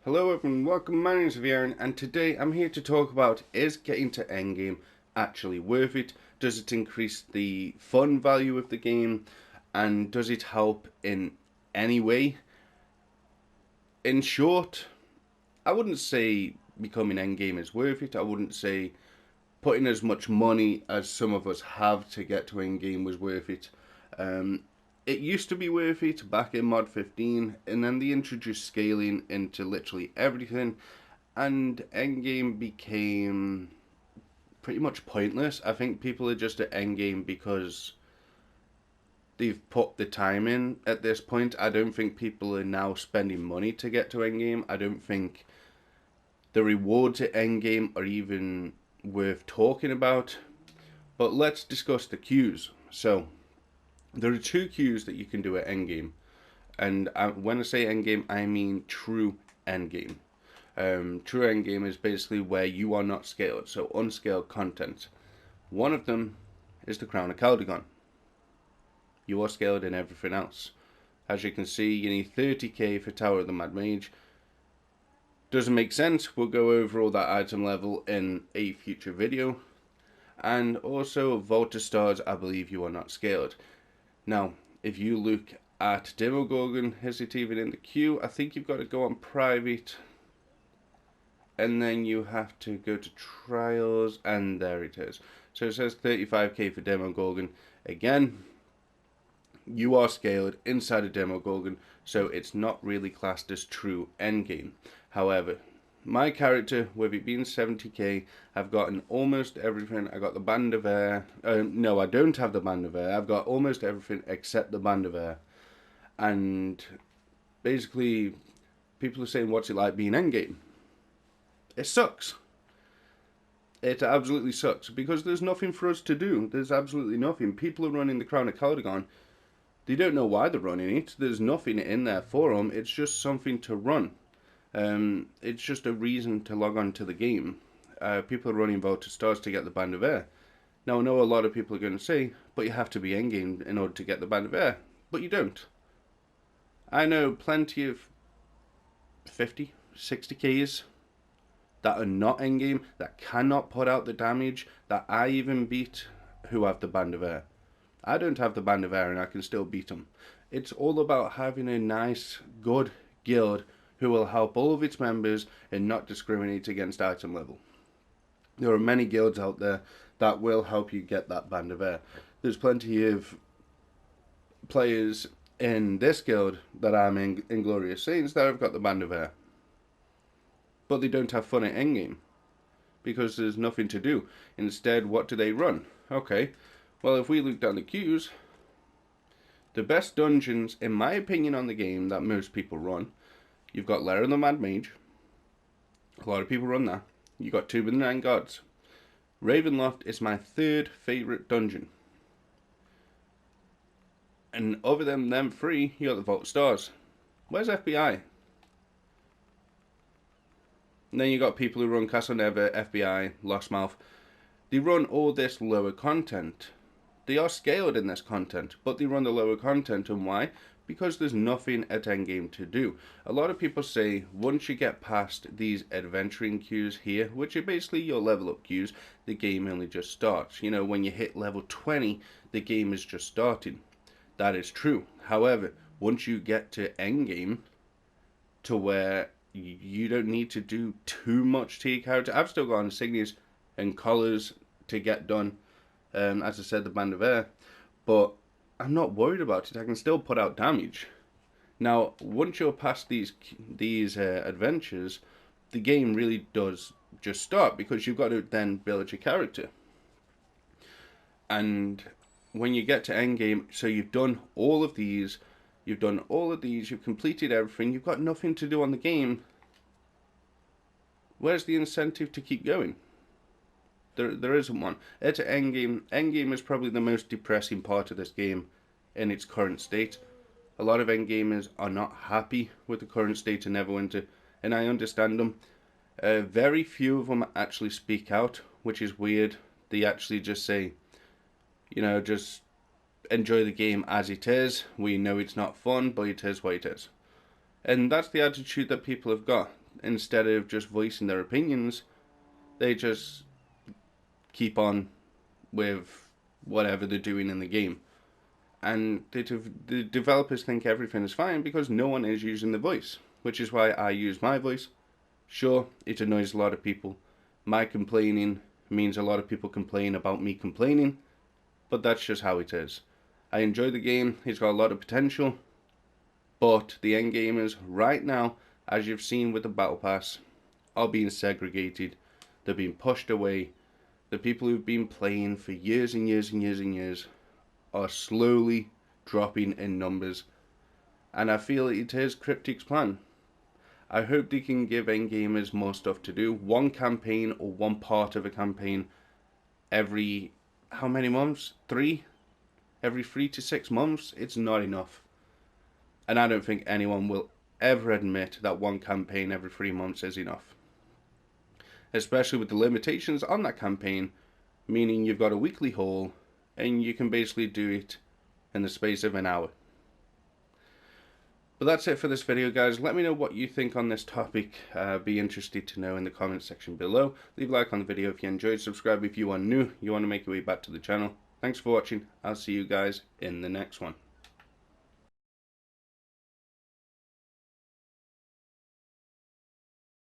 Hello everyone, welcome, my name is vAaron, and today I'm here to talk about, is getting to endgame actually worth it? Does it increase the fun value of the game? And does it help in any way? In short, I wouldn't say becoming endgame is worth it. I wouldn't say putting as much money as some of us have to get to endgame was worth it. Um, it used to be worth it back in Mod 15, and then they introduced scaling into literally everything, and Endgame became pretty much pointless. I think people are just at Endgame because they've put the time in at this point. I don't think people are now spending money to get to Endgame. I don't think the rewards at Endgame are even worth talking about. But let's discuss the queues. So, there are two queues that you can do at Endgame. And when I say Endgame, I mean true Endgame. True endgame is basically where you are not scaled, so unscaled content. One of them is the Crown of Caldegon. You are scaled in everything else. As you can see, you need 30k for Tower of the Mad Mage. Doesn't make sense. We'll go over all that item level in a future video. And also, Volta Stars, I believe you are not scaled. Now, if you look at Demogorgon, is it even in the queue? I think you've got to go on private, and then you have to go to trials, and there it is. So it says 35k for Demogorgon. Again, you are scaled inside of Demogorgon, so it's not really classed as true endgame. However, my character, with it being 70k, I've gotten almost everything. I got the Band of Air. No, I don't have the Band of Air. I've got almost everything except the Band of Air. And basically, people are saying, what's it like being endgame? It sucks. It absolutely sucks because there's nothing for us to do. There's absolutely nothing. People are running the Crown of Caldegon. They don't know why they're running it. There's nothing in there for them. It's just something to run. It's just a reason to log on to the game. People are running Volta Stars to get the Band of Air. Now, I know a lot of people are going to say, but you have to be endgame in order to get the Band of Air. But you don't. I know plenty of 50, 60Ks that are not endgame, that cannot put out the damage, that I even beat, who have the Band of Air. I don't have the Band of Air and I can still beat them. It's all about having a nice, good guild who will help all of its members and not discriminate against item level. There are many guilds out there that will help you get that Band of Air. There's plenty of players in this guild that I'm in Glorious Saints that have got the Band of Air. But they don't have fun at endgame because there's nothing to do. Instead, what do they run? Okay, well, if we look down the queues, the best dungeons, in my opinion, on the game that most people run, you've got Lair of the Mad Mage. A lot of people run that. You got Tomb of the Nine Gods. Ravenloft is my third favourite dungeon. And other than them three, you got the Vault of Stars. Where's FBI? And then you got people who run Castle Never, FBI, Lost Mouth. They run all this lower content. They are scaled in this content, but they run the lower content. And why? Because there's nothing at endgame to do. A lot of people say once you get past these adventuring queues here, which are basically your level up queues, the game only just starts. You know, when you hit level 20, the game is just starting. That is true. However, once you get to endgame, to where you don't need to do too much to your character. I've still got insignias and collars to get done. As I said, the Band of Air. But I'm not worried about it. I can still put out damage. Now, once you're past these adventures, the game really does just start because you've got to then build your character. And when you get to endgame, so you've done all of these, you've completed everything, you've got nothing to do on the game. Where's the incentive to keep going? There isn't one. At endgame is probably the most depressing part of this game in its current state. A lot of endgamers are not happy with the current state of Neverwinter, and I understand them. Very few of them actually speak out, which is weird. They actually just say, just enjoy the game as it is. We know it's not fun, but it is what it is. And that's the attitude that people have got. instead of just voicing their opinions, they just keep on with whatever they're doing in the game. And the developers think everything is fine because no one is using the voice, which is why I use my voice. Sure, it annoys a lot of people. My complaining means a lot of people complain about me complaining, but that's just how it is. I enjoy the game, it's got a lot of potential, but the endgamers right now, as you've seen with the Battle Pass, are being segregated. They're being pushed away. The people who've been playing for years and years and years and years are slowly dropping in numbers. And I feel it is Cryptic's plan. I hope they can give endgamers more stuff to do. One campaign or one part of a campaign every, how many months? 3? Every 3 to 6 months? It's not enough. And I don't think anyone will ever admit that one campaign every 3 months is enough. Especially with the limitations on that campaign, meaning you've got a weekly haul and you can basically do it in the space of an hour. But that's it for this video, guys. Let me know what you think on this topic. Be interested to know in the comments section below. Leave a like on the video if you enjoyed. Subscribe if you are new. You want to make your way back to the channel. Thanks for watching. I'll see you guys in the next one.